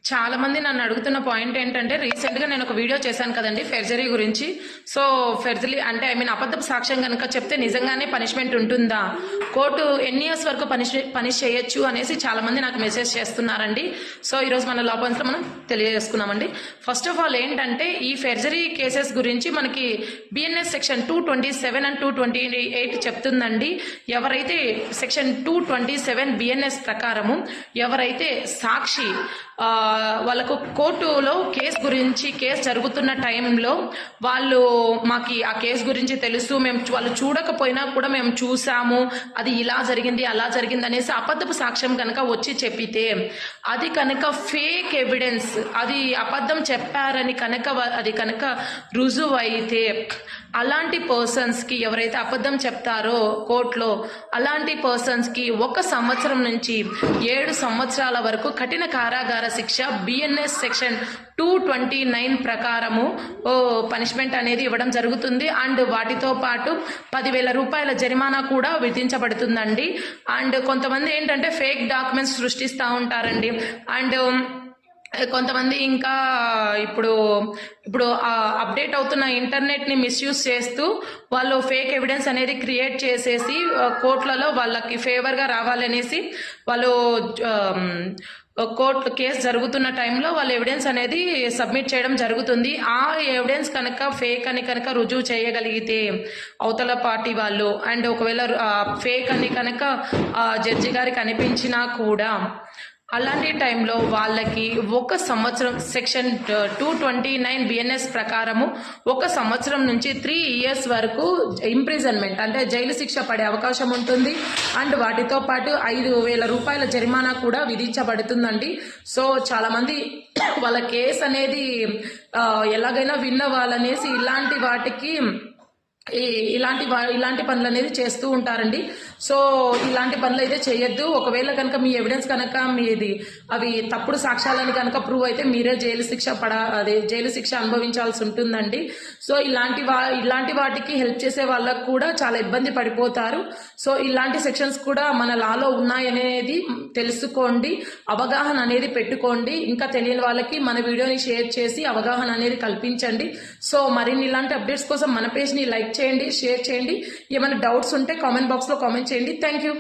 చాలా మంది నన్ను అడుగుతున్న పాయింట్ ఏంటంటే, రీసెంట్గా నేను ఒక వీడియో చేశాను కదండి ఫెర్జరీ గురించి. సో ఫెర్జరీ అంటే అబద్ధపు సాక్ష్యం కనుక చెప్తే నిజంగానే పనిష్మెంట్ ఉంటుందా, కోర్టు ఎన్ని ఇయర్స్ వరకు పనిష్ చేయొచ్చు అనేసి చాలా మంది నాకు మెసేజ్ చేస్తున్నారండి. సో ఈరోజు మన లా పాయింట్స్లో మనం తెలియజేసుకున్నామండి. ఫస్ట్ ఆఫ్ ఆల్ ఏంటంటే, ఈ ఫెర్జరీ కేసెస్ గురించి మనకి బిఎన్ఎస్ సెక్షన్ 227 అండ్ 228 చెప్తుందండి. ఎవరైతే సెక్షన్ 227 బిఎన్ఎస్ ప్రకారము ఎవరైతే సాక్షి వాళ్ళకు కోర్టులో కేసు జరుగుతున్న టైంలో వాళ్ళు మాకు ఆ కేసు గురించి తెలుసు, వాళ్ళు చూడకపోయినా కూడా మేము చూసాము, అది ఇలా జరిగింది అలా జరిగింది అనేసి అబద్ధపు సాక్ష్యం కనుక వచ్చి చెప్పితే, అది కనుక ఫేక్ ఎవిడెన్స్, అది అబద్ధం చెప్పారని కనుక అది కనుక రుజువు అయితే, అలాంటి పర్సన్స్కి ఎవరైతే అబద్ధం చెప్తారో కోర్టులో, అలాంటి పర్సన్స్కి 1 సంవత్సరం నుంచి 7 సంవత్సరాల వరకు కఠిన కారాగార శిక్ష బిఎన్ఎస్ సెక్షన్ 229 ప్రకారము పనిష్మెంట్ అనేది ఇవ్వడం జరుగుతుంది. అండ్ వాటితో పాటు 10,000 రూపాయల జరిమానా కూడా విధించబడుతుందండి. అండ్ కొంతమంది ఏంటంటే ఫేక్ డాక్యుమెంట్స్ సృష్టిస్తూ ఉంటారండి. అండ్ కొంతమంది ఇంకా ఇప్పుడు అప్డేట్ అవుతున్న ఇంటర్నెట్ని మిస్యూజ్ చేస్తూ వాళ్ళు ఫేక్ ఎవిడెన్స్ అనేది క్రియేట్ చేసేసి కోర్టులలో వాళ్ళకి ఫేవర్గా రావాలనేసి వాళ్ళు కోర్టు కేసు జరుగుతున్న టైంలో వాళ్ళు ఎవిడెన్స్ అనేది సబ్మిట్ చేయడం జరుగుతుంది. ఆ ఎవిడెన్స్ కనుక ఫేక్ అని కనుక రుజువు చేయగలిగితే అవతల పార్టీ వాళ్ళు, అండ్ ఒకవేళ ఫేక్ అని కనుక జడ్జి గారికి అనిపించినా కూడా, అలాంటి టైంలో వాళ్ళకి 1 సంవత్సరం సెక్షన్ 229 బిఎన్ఎస్ ప్రకారము 1 సంవత్సరం నుంచి 3 ఇయర్స్ వరకు ఇంప్రిజన్మెంట్ అంటే జైలు శిక్ష పడే అవకాశం ఉంటుంది. అండ్ వాటితో పాటు 5,000 రూపాయల జరిమానా కూడా విధించబడుతుందండి. సో చాలామంది వాళ్ళ కేసు అనేది ఎలాగైనా విన్ అవ్వాలనేసి ఇలాంటి పనులు అనేది చేస్తూ ఉంటారండి. సో ఇలాంటి పనులు అయితే చేయొద్దు. ఒకవేళ కనుక మీ ఎవిడెన్స్ కనుక అవి తప్పుడు సాక్ష్యాలని కనుక ప్రూవ్ అయితే మీరే జైలు శిక్ష అనుభవించాల్సి ఉంటుందండి. సో ఇలాంటి వాటికి హెల్ప్ చేసే వాళ్ళకు కూడా చాలా ఇబ్బంది పడిపోతారు. సో ఇలాంటి సెక్షన్స్ కూడా మన లాలో ఉన్నాయనేది తెలుసుకోండి, అవగాహన అనేది పెట్టుకోండి. ఇంకా తెలియని వాళ్ళకి మన వీడియోని షేర్ చేసి అవగాహన అనేది కల్పించండి. సో మరిన్ని ఇలాంటి అప్డేట్స్ కోసం మన పేజ్ని లైక్ చేయండి, షేర్ చేయండి. ఏమైనా డౌట్స్ ఉంటే కామెంట్ బాక్స్లో కామెంట్ చేయండి. Thank you.